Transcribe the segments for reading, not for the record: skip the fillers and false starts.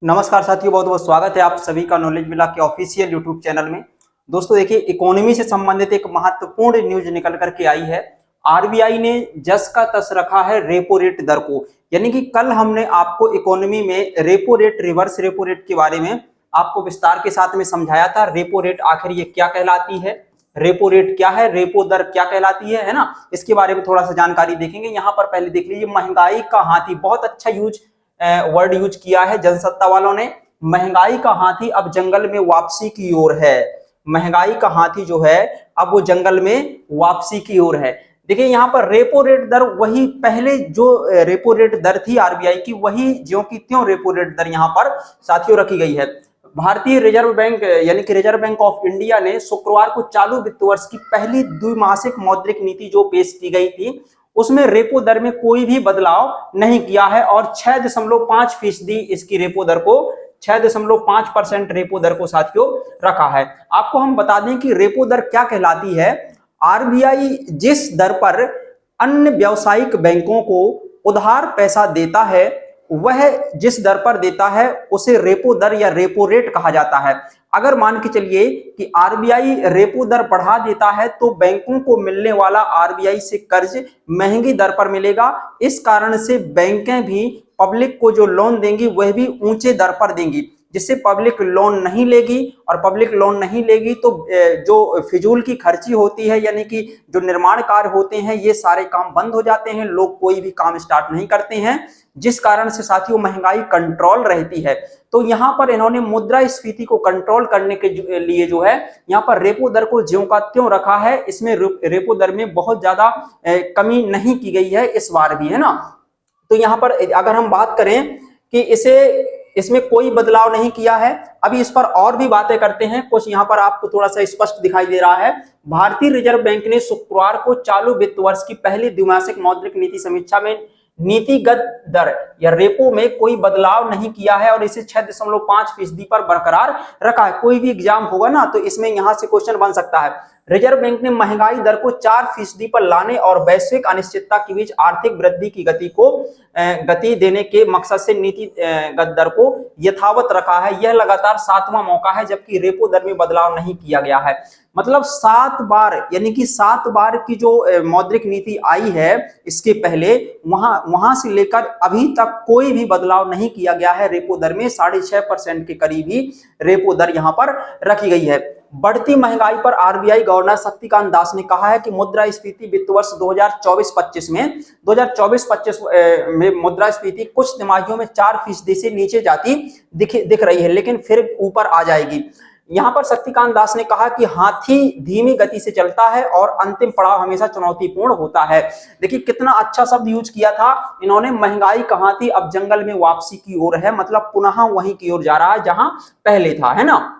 नमस्कार साथियों, बहुत बहुत स्वागत है आप सभी का नॉलेज मिला के ऑफिशियल यूट्यूब चैनल में। दोस्तों देखिए, इकोनॉमी से संबंधित एक महत्वपूर्ण न्यूज निकल करके आई है। आरबीआई ने जस का तस रखा है रेपो रेट दर को। यानी कि कल हमने आपको इकोनॉमी में repo rate, reverse repo rate के बारे में आपको विस्तार के साथ में समझाया था। रेपो रेट आखिर ये क्या कहलाती है, रेपो रेट क्या है, रेपो दर क्या कहलाती है ना, इसके बारे में थोड़ा सा जानकारी देखेंगे। यहाँ पर पहले देख लीजिए, महंगाई का हाथी, बहुत अच्छा वर्ड यूज किया है जनसत्ता वालों ने। महंगाई का हाथी अब जंगल में वापसी की ओर है। महंगाई का हाथी जो है अब वो जंगल में वापसी की ओर है। देखिए यहाँ पर रेपो रेट दर वही पहले जो रेपो रेट दर थी आरबीआई की, वही ज्यों की त्यों रेपो रेट दर यहाँ पर साथियों रखी गई है। भारतीय रिजर्व बैंक यानी कि रिजर्व बैंक ऑफ इंडिया ने शुक्रवार को चालू वित्त वर्ष की पहली द्विमासिक मौद्रिक नीति जो पेश की गई थी, उसमें रेपो दर में कोई भी बदलाव नहीं किया है और 6.5% इसकी रेपो दर को 6.5% रेपो दर को साथियों रखा है। आपको हम बता दें कि रेपो दर क्या कहलाती है। आरबीआई जिस दर पर अन्य व्यावसायिक बैंकों को उधार पैसा देता है, वह जिस दर पर देता है उसे रेपो दर या रेपो रेट कहा जाता है। अगर मान के चलिए कि आरबीआई रेपो दर बढ़ा देता है तो बैंकों को मिलने वाला आरबीआई से कर्ज महंगी दर पर मिलेगा। इस कारण से बैंकें भी पब्लिक को जो लोन देंगी वह भी ऊंचे दर पर देंगी, जिससे पब्लिक लोन नहीं लेगी। और पब्लिक लोन नहीं लेगी तो जो फिजूल की खर्ची होती है, यानी कि जो निर्माण कार्य होते हैं, ये सारे काम बंद हो जाते हैं, लोग कोई भी काम स्टार्ट नहीं करते हैं, जिस कारण से साथियों महंगाई कंट्रोल रहती है। तो यहाँ पर इन्होंने मुद्रास्फीति को कंट्रोल करने के लिए जो है यहाँ पर रेपो दर को ज्यों का त्यों रखा है। इसमें रेपो दर में बहुत ज्यादा कमी नहीं की गई है इस बार भी, है ना। तो यहाँ पर अगर हम बात करें कि इसमें कोई बदलाव नहीं किया है। अभी इस पर और भी बातें करते हैं, कुछ यहाँ पर आपको थोड़ा सा स्पष्ट दिखाई दे रहा है। भारतीय रिजर्व बैंक ने शुक्रवार को चालू वित्त वर्ष की पहली द्विमासिक मौद्रिक नीति समीक्षा में नीतिगत दर या रेपो में कोई बदलाव नहीं किया है और इसे 6.5% पर बरकरार रखा है। कोई भी एग्जाम होगा ना तो इसमें यहां से क्वेश्चन बन सकता है। रिजर्व बैंक ने महंगाई दर को 4% पर लाने और वैश्विक अनिश्चितता के बीच आर्थिक वृद्धि की गति देने के मकसद से नीतिगत दर को यथावत रखा है। यह लगातार 7वां मौका है जबकि रेपो दर में बदलाव नहीं किया गया है। मतलब 7 बार, यानी कि 7 बार की जो मौद्रिक नीति आई है इसके पहले, वहां से लेकर अभी तक कोई भी बदलाव नहीं किया गया है। रेपो दर में 6.5% के करीब ही रेपो दर यहां पर रखी गई है। बढ़ती महंगाई पर आरबीआई गवर्नर शक्तिकांत दास ने कहा है कि मुद्रास्फीति वित्त वर्ष 2024-25 में मुद्रास्फीति कुछ तिमाहियों में 4% से नीचे जाती दिख रही है, लेकिन फिर ऊपर आ जाएगी। यहां पर शक्तिकांत दास ने कहा कि हाथी धीमी गति से चलता है और अंतिम पड़ाव हमेशा चुनौतीपूर्ण होता है। देखिए कितना अच्छा शब्द यूज किया था इन्होंने, महंगाई का हाथी अब जंगल में वापसी की ओर है, मतलब पुनः वहीं की ओर जा रहा है जहां पहले था, है ना।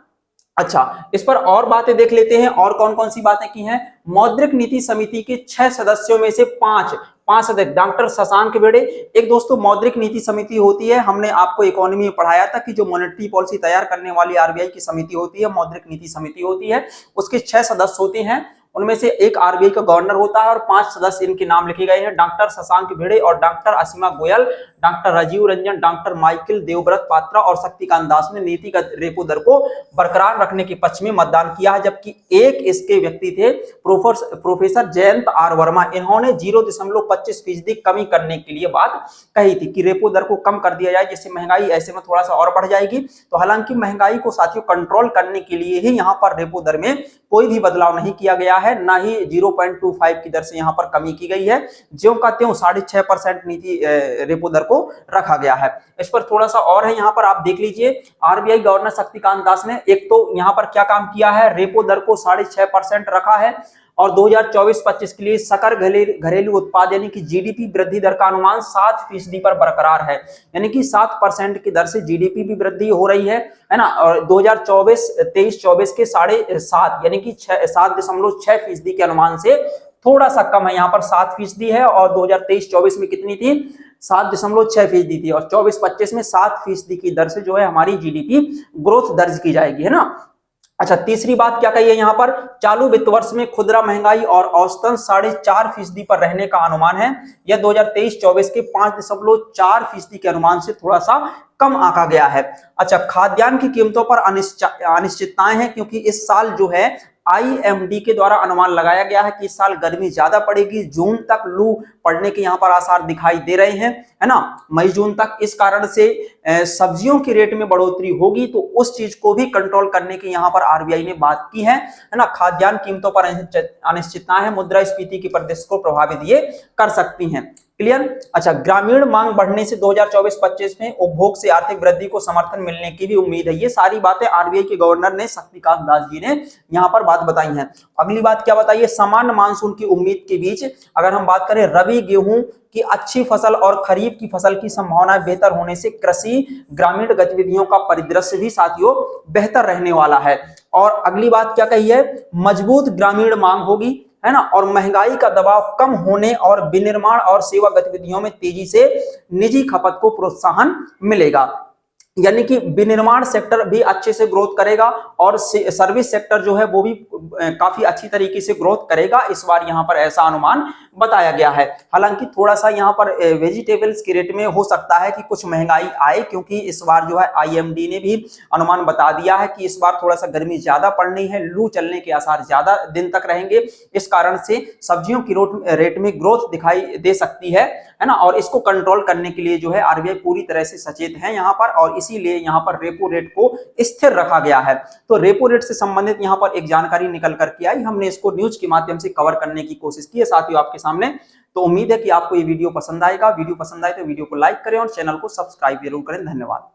अच्छा, इस पर और बातें देख लेते हैं। और कौन कौन सी बातें की हैं। मौद्रिक नीति समिति के 6 सदस्यों में से 5 सदस्य डॉक्टर शशांक बेड़े। एक दोस्तों मौद्रिक नीति समिति होती है, हमने आपको इकोनॉमी में पढ़ाया था कि जो मॉनेटरी पॉलिसी तैयार करने वाली आरबीआई की समिति होती है, मौद्रिक नीति समिति होती है, उसके 6 सदस्य होते हैं। उनमें से एक आरबीआई का गवर्नर होता है और 5 सदस्य इनके नाम लिखे गए हैं, डॉक्टर शशांक भिड़े और doctor Ashima Goyal, doctor Rajiv Ranjan, doctor Michael Debabrata Patra और शक्तिकांत दास ने नीतिगत रेपो दर को बरकरार रखने के पक्ष में मतदान किया है। जबकि एक इसके व्यक्ति थे प्रोफेसर जयंत आर वर्मा, इन्होंने 0.25% कमी करने के लिए बात कही थी कि रेपो दर को कम कर दिया जाए, जिससे महंगाई ऐसे में थोड़ा सा और बढ़ जाएगी। तो हालांकि महंगाई को साथियों कंट्रोल करने के लिए ही यहाँ पर रेपो दर में कोई भी बदलाव नहीं किया गया है, ना ही 0.25 की दर से यहाँ पर कमी की गई है। ज्यों का त्यों 6.5% नीति रेपो दर को रखा गया है। इस पर थोड़ा सा और है, यहाँ पर आप देख लीजिए। आरबीआई गवर्नर शक्तिकांत दास ने एक तो यहाँ पर क्या काम किया है, रेपो दर को 6.5% रखा है और 2024-25 के लिए सकल घरेलू उत्पाद यानी कि जीडीपी वृद्धि दर का अनुमान 7% पर बरकरार है। यानी कि 7% की दर से जीडीपी भी वृद्धि हो रही है ना। और 2023-24 के 7.5 यानी कि 7.6% के अनुमान से थोड़ा सा कम है, यहाँ पर 7% है और 2023-24 में कितनी थी, 7.6% थी। और 24-25 में 7% की दर से जो है हमारी जीडीपी ग्रोथ दर्ज की जाएगी, है ना। अच्छा, तीसरी बात क्या कही है यहाँ पर, चालू वित्त वर्ष में खुदरा महंगाई और औसतन 4.5% पर रहने का अनुमान है। यह 2023-24 के 5.4% के अनुमान से थोड़ा सा कम आंका गया है। अच्छा, खाद्यान्न की कीमतों पर अनिश्चितताएं हैं, क्योंकि इस साल जो है आईएमडी के द्वारा अनुमान लगाया गया है कि इस साल गर्मी ज्यादा पड़ेगी, जून तक लू पड़ने के यहाँ पर आसार दिखाई दे रहे हैं, है ना, मई जून तक। इस कारण से सब्जियों की रेट में बढ़ोतरी होगी, तो उस चीज को भी कंट्रोल करने की यहाँ पर आरबीआई ने बात की है ना। खाद्यान्न कीमतों पर अनिश्चितता है, मुद्रास्फीति की प्रदेश को प्रभावित ये कर सकती हैं। क्लियर। अच्छा, ग्रामीण मांग बढ़ने से 2024-25 में उपभोग से आर्थिक वृद्धि को समर्थन मिलने की भी उम्मीद है। ये सारी बातें आरबीआई के गवर्नर ने शक्तिकांत दास जी ने यहाँ पर बात बताई हैं। अगली बात क्या बताइए, सामान्य मानसून की उम्मीद के बीच अगर हम बात करें रबी गेहूं की अच्छी फसल और खरीफ की फसल की संभावनाएं बेहतर होने से कृषि ग्रामीण गतिविधियों का परिदृश्य भी साथियों बेहतर रहने वाला है। और अगली बात क्या कही है, मजबूत ग्रामीण मांग होगी, है ना, और महंगाई का दबाव कम होने और विनिर्माण और सेवा गतिविधियों में तेजी से निजी खपत को प्रोत्साहन मिलेगा। यानी कि विनिर्माण सेक्टर भी अच्छे से ग्रोथ करेगा और सर्विस सेक्टर जो है वो भी काफी अच्छी तरीके से ग्रोथ करेगा। इस बार यहाँ पर ऐसा अनुमान बताया गया है। हालांकि थोड़ा सा यहाँ पर वेजिटेबल्स के रेट में हो सकता है कि कुछ महंगाई आए, क्योंकि इस बार जो है आईएमडी ने भी अनुमान बता दिया है कि इस बार थोड़ा सा गर्मी ज्यादा पड़नी है, लू चलने के आसार ज्यादा दिन तक रहेंगे। इस कारण से सब्जियों की रेट में ग्रोथ दिखाई दे सकती है ना। और इसको कंट्रोल करने के लिए जो है आरबीआई पूरी तरह से सचेत है यहाँ पर, और इसीलिए यहाँ पर रेपो रेट को स्थिर रखा गया है। तो रेपो रेट से संबंधित यहाँ पर एक जानकारी निकल करके आई, हमने इसको न्यूज के माध्यम से कवर करने की कोशिश की है साथियों आपके सामने। तो उम्मीद है कि आपको ये वीडियो पसंद आएगा। वीडियो पसंद आए तो वीडियो को लाइक करें और चैनल को सब्सक्राइब जरूर करें। धन्यवाद।